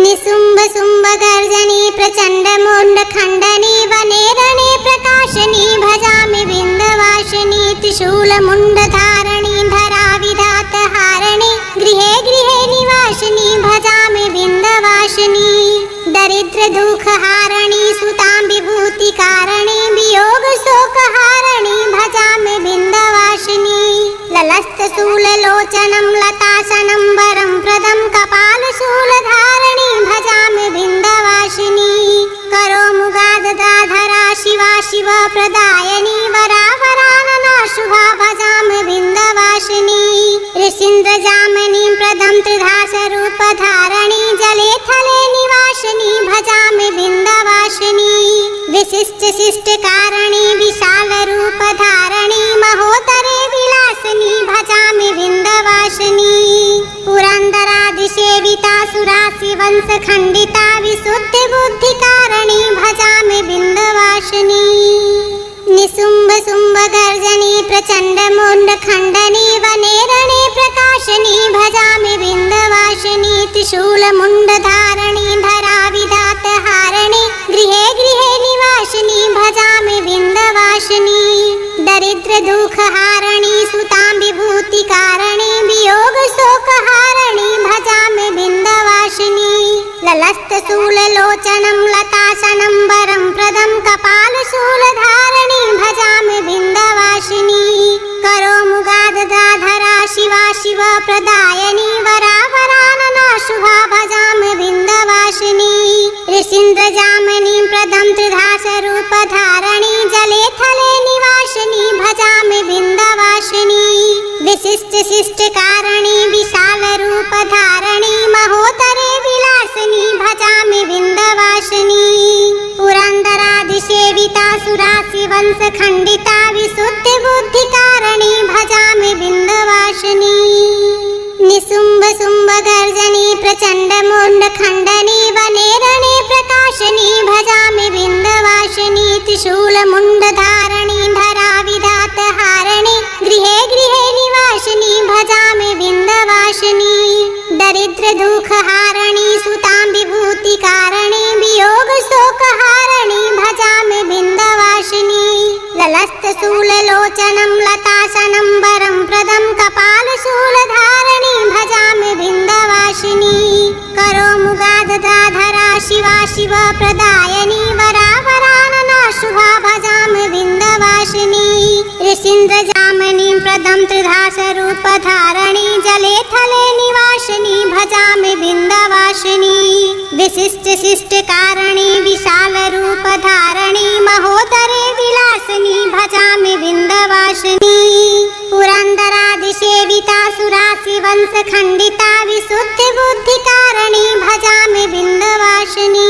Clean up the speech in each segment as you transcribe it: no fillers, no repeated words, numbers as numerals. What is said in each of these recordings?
निशुम्भ शुम्भ गर्जनी प्रचंड मुंड खंडनी वने रणे प्रकाशनी भजामि बिंदवासिनी त्रिशूल मुंड धारणी धरा विधात हारणी गृहे गृहे निवासिनी भजामि बिंदवासिनी दरिद्र दुख हारणी सुतां विभूति कारणी वियोग शोक हारणी भजामि बिंदवासिनी ललस्त शूल लोचनं लतासनं वरं प्रदं कपाल शूल धारणी भजामि बिंदवासिनी करो मुगादधाधरा शिवा शिव प्रदायनी वरा वरानना शुभा भजामि बिंदवासिनी ऋषीन्द्र जामिनी प्रदं त्रिधास रूप धारणी जले थले निवासिनी भजामि बिंदवासिनी विशिष्ट शिष्ट कारणी विशाल रूप धारणी महोदरे विलासिनी भजामि बिंदवासिनी पुरंदरादि सेविता सुरासि वंश खंडिता विशुद्ध बुद्धि कारणी भजामि बिंदवासिनी निशुम्भ शुम्भ गर्जनी प्रचंड मुंड खंडनी वने रणे प्रकाशनी भजामि बिंदवासिनी त्रिशूल मुंड धारणी धरा विधात हारणी गृहे गृहे निवासिनी भजामि बिंदवासिनी दरिद्र दुख हारणी सुतां विभूति कारणी वियोग शोक हारणी भजामि बिंदवासिनी ललस्त शूल लोचनं लतासनं वरं प्रदं कपाल शूल धारणी भजामि बिंदवासिनी करो मुगादधाधरा शिवा शिव प्रदायनी वरा वरानना शुभा भजामि बिंदवासिनी ऋषीन्द्र जामिनी प्रदं त्रिधास रूप धारणी जले थले निवासिनी भजामि बिंदवासिनी विशिष्ट शिष्ट कारणी विशाल रूप धारणी महोदरे विलासिनी भजामि बिंदवासिनी पुरंदरादि सेविता सुरासि वंश खंडिता विशुद्ध बुद्धि कारणी भजामि बिंदवासिनी निशुम्भ शुम्भ गर्जनी प्रचंड मुंड खंडनी वने रणे प्रकाशनी भजामि बिंदवासिनी त्रिशूल मुंड धारणी धरा विधात हारणी गृहे गृहे निवासिनी भजामि बिंदवासिनी दरिद्र दुख हारणी सुतां विभूति कारणी वियोग शोक हारणी भजामि बिंदवासिनी ललस्त शूल लोचनं लतासनं वरं प्रदं कपाल शूल धारणी भजामि बिंदवासिनी करो मुगादधाधरा शिवा शिव प्रदायनी वरा वरानना शुभा भजामि बिंदवासिनी ऋषीन्द्र जामिनी प्रदं त्रिधास रूप धारणी जले थले निवासिनी भजामि बिंदवासिनी विशिष्ट शिष्ट कारणी विशाल रूप धारणी महोदरे विलासिनी भजामि बिंदवासिनी पुरंदरादि सेविता सुरासि वंश खंडिता विशुद्ध बुद्धि कारणी भजामि बिंदवासिनी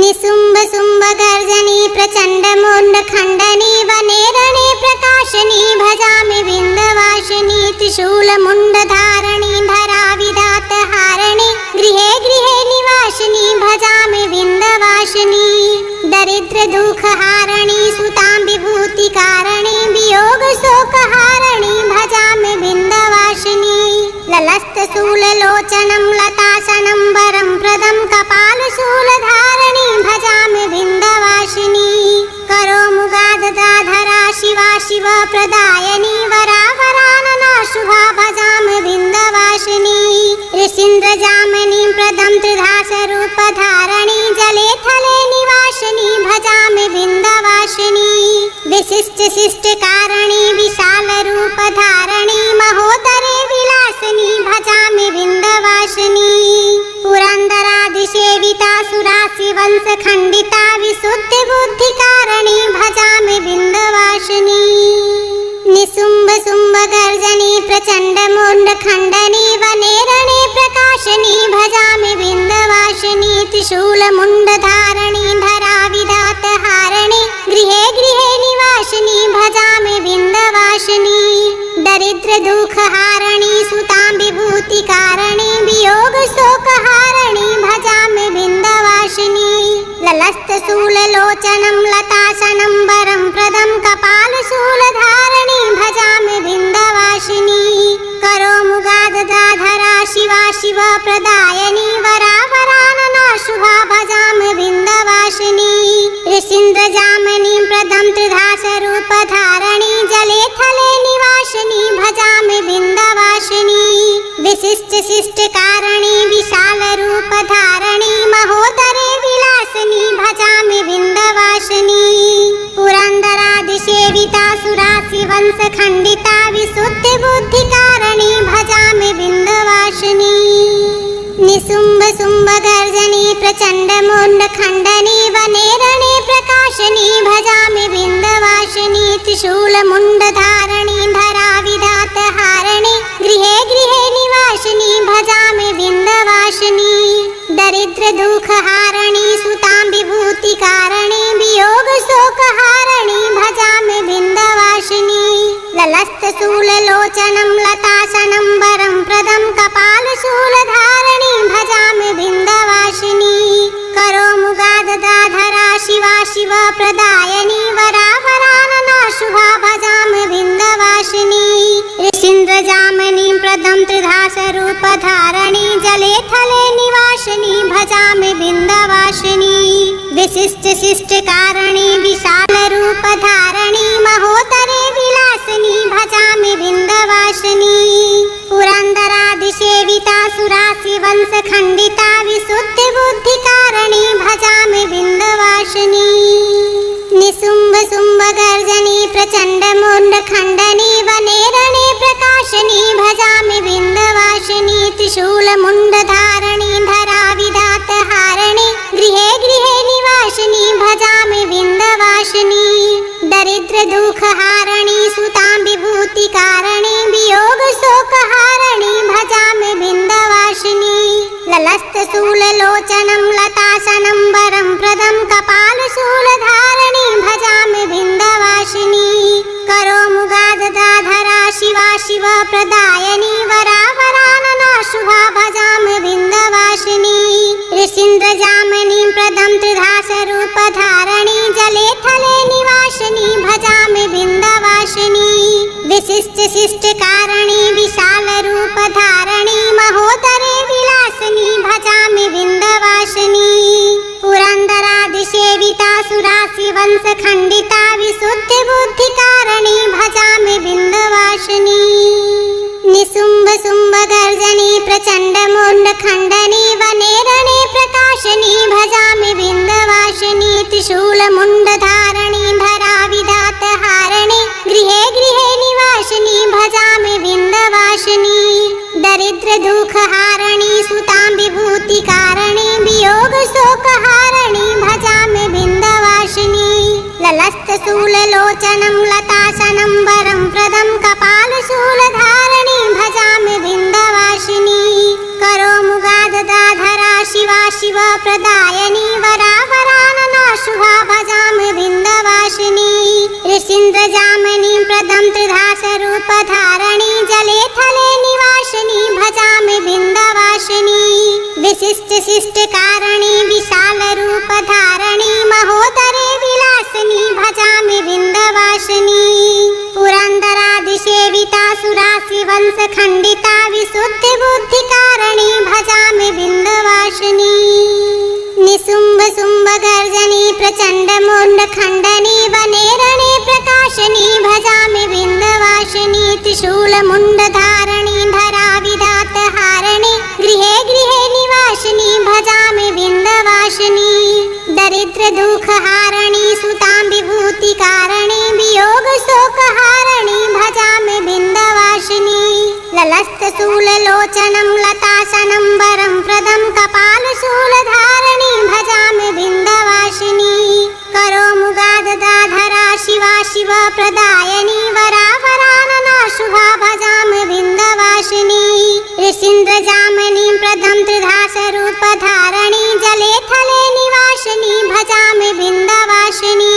निशुम्भ शुम्भ गर्जनी प्रचंड मुंड खंडनी वने रणे प्रकाशनी भजामि बिंदवासिनी त्रिशूल मुंड धारणी धरा विधात हारणी गृहे गृहे निवासिनी भजामि बिंदवासिनी दरिद्र दुख हारणी सुतां विभूति कारणी वियोग शोक हारणी भजामि बिंदवासिनी ललस्त शूल लोचनं लतासनं वरं प्रदं कपाल शूल धारणी भजामि बिंदवासिनी करो मुगादधाधरा शिवा शिव प्रदायनी वरा वरानना शुभा भजामि बिंदवासिनी ऋषीन्द्र जामिनी प्रदं त्रिधास रूप धारणी जले थले निवासिनी भजामि बिंदवासिनी विशिष्ट शिष्ट कारणी विशाल रूप धारणी महोदरे विलासिनी भजामि बिंदवासिनी पुरंदरादि सेविता सुरासि वंश खंडिता विशुद्ध बुद्धि कारणी भजामि बिंदवासिनी निशुम्भ शुम्भ गर्जनी प्रचंड मुंड खंडनी वने रणे प्रकाशनी भजामि बिंदवासिनी त्रिशूल मुंड धारणी धरा विधात हारणी गृहे गृहे निवासिनी भजामि बिंदवासिनी दरिद्र दुख हारणी सुतां विभूति कारणी वियोग शोक हारणी भजामि बिंदवासिनी ललस्त शूल लोचनं लतासनं वरं प्रदं कपाल शूल धारणी भजामि बिंदवासिनी निशिन्द्रजामनीं प्रदम्त्रधासरूपधारणी जले थले निवासिनी भजामि बिन्दवासिनी विशिष्टशिष्टकारिणी विशालरूपधारणी महोदरे विलासिनी भजामि बिन्दवासिनी पुरन्दरादिसेविता सुराशिवंशखण्डिता विशुद्धिबुद्धिकारिणी भजामि बिन्दवासिनी निशुम्भशुम्भगर्जनी प्रचण्डमुण्डखण्डनी वने रणे प्रकाशिनी भजामि बिन्दवासिनी त्रिशूलमुण्डधारिणी धराविधातहारिणी गृहे गृहे निवासिनी भजामि बिन्दवासिनी दरिद्रदुःखहारिणी सुतां विभूतिकारिणी वियोगशोकहारिणी भजामि बिन्दवासिनी ललस्तशूललोचनं लतासनं वरं प्रदं कपालशूलधारिणी भजामि बिन्दवासिनी करोमुगादधाधरा शिवा शिवप्रदायिनी वरावरानना शुभा भजामि बिन्दवासिनी ऋषीन्द्रजामनीं प्रदम्त्रधासरूपधारिणी जले थले निवासिनी भजामि बिन्दवासिनी विशिष्टशिष्टकारिणी विशालरूपधारिणी महोदरे विलासिनी भजामि बिन्दवासिनी पुरन्दरादिसेविता सुराशिवंशखण्डिता विशुद्धिबुद्धिकारिणी भजामि बिन्दवासिनी निशुम्भशुम्भगर्जनी प्रचण्डमुण्डखण्डनी वने रणे प्रकाशिनी भजामि बिन्दवासिनी त्रिशूलमुण्डधारिणी धराविधातहारिणी गृहे गृहे निवासिनी भजामि बिन्दवासिनी दरिद्रदुःखहारिणी सुतां विभूतिकारिणी वियोगशोकहारिणी भजामि बिन्दवासिनी ललस्तशूललोचनं लतासनं वरं प्रदं कपालशूलधारिणी भजामि बिन्दवासिनी करोमुगादधाधरा शिवा शिवप्रदायिनी वरावरानना शुभा भजामि बिन्दवासिनी ऋषीन्द्रजामनीं प्रदम्त्रधासरूपधारिणी जले थले निवासिनी भजामि बिन्दवासिनी विशिष्टशिष्टकारिणी विशालरूपधारिणी महोदरे विलासिनी भजामि बिन्दवासिनी पुरन्दरादिसेविता सुराशिवंशखण्डिता विशुद्धिबुद्धिकारिणी भजामि बिन्दवासिनी निशुम्भशुम्भगर्जनी प्रचण्डमुण्डखण्डनी वने रणे प्रकाशिनी भजामि बिन्दवासिनी त्रिशूलमुण्डधारिणी धराविधातहारिणी गृहे गृहे निवासिनी भजामि बिन्दवासिनी दरिद्रदुःखहारिणी सुतां विभूतिकारिणी वियोगशोकहारिणी भजामि बिन्दवासिनी ललस्तशूललोचनं लतासनं वरं प्रदं कपालशूलधारिणी भजामि बिन्दवासिनी करोमुगादधाधरा शिवा शिवप्रदायिनी वरावरानना शुभा भजामि बिन्दवासिनी ऋषीन्द्रजामनीं प्रदम्त्रधासरूपधारिणी जले थले निवासिनी भजामि बिन्दवासिनी विशिष्टशिष्टकारिणी विशालरूपधारिणी महोदरे विलासिनी भजामि बिन्दवासिनी पुरन्दरादिसेविता सुराशिवंशखण्डिता विशुद्धिबुद्धिकारिणी भजामि बिन्दवासिनी निशुम्भशुम्भगर्जनी प्रचण्डमुण्डखण्डनी वने रणे प्रकाशिनी भजामि बिन्दवासिनी त्रिशूलमुण्डधारिणी धराविधातहारिणी गृहे गृहे निवासिनी भजामि बिन्दवासिनी दरिद्रदुःखहारिणी सुतां विभूतिकारिणी वियोगशोकहारिणी भजामि बिन्दवासिनी ललस्तशूललोचनं लतासनं वरं प्रदं कपालशूलधारिणी भजामि बिन्दवासिनी करोमुगादधाधरा शिवा शिवप्रदायिनी वरावरानना शुभा भजामि बिन्दवासिनी ऋषीन्द्रजामनीं प्रदम्त्रधासरूपधारिणी जले थले निवासिनी भजामि बिन्दवासिनी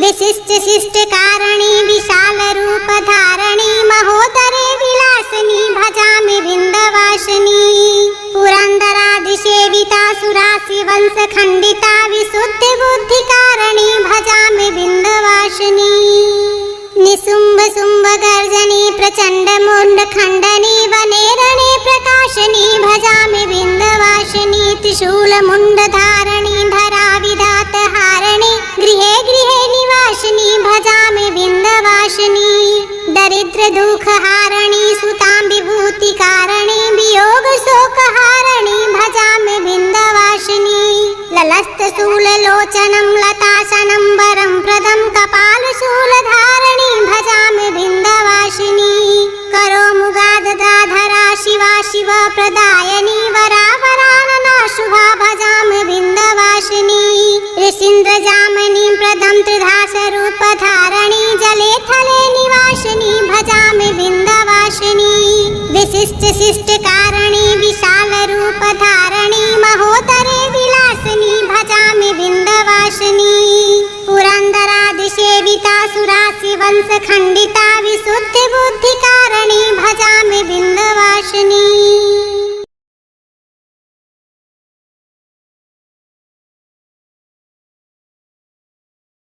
विशिष्टशिष्टकारिणी विशालरूपधारिणी महोदरे विलासिनी भजामि बिन्दवासिनी पुरन्दरादिसेविता सुराशिवंशखण्डिता विशुद्धिबुद्धिकारिणी भजामि बिन्दवासिनी निशुम्भशुम्भगर्जनी प्रचण्डमुण्डखण्डनी वने रणे प्रकाशिनी भजामि बिन्दवासिनी त्रिशूलमुण्डधारिणी धराविधातहारिणी गृहे गृहे दरिद्र दुख हारिणी सुतां विभूति कारिणी वियोग शोक हारिणी भजामि विन्ध्यवासिनी ललस्त शूललोचनं लताशनं वरं प्रदं कपालशूलधारिणी भजामि विन्ध्यवासिनी करोमुगादधाधरा शिवा शिव प्रदायिनी वरावरानना शुभा भजामि विन्ध्यवासिनी ऋषीन्द्रजामिनीं प्रदं त्रिधासरूपधारिणी जले थले निवासिनी भजामि विन्ध्यवासिनी विशिष्ट शिष्ट कारिणी विशाल रूपधारिणी महोदरे विलासिनी भजामि विन्ध्यवासिनी पुरन्दरादिसेविता सुरासि वंश खण्डिता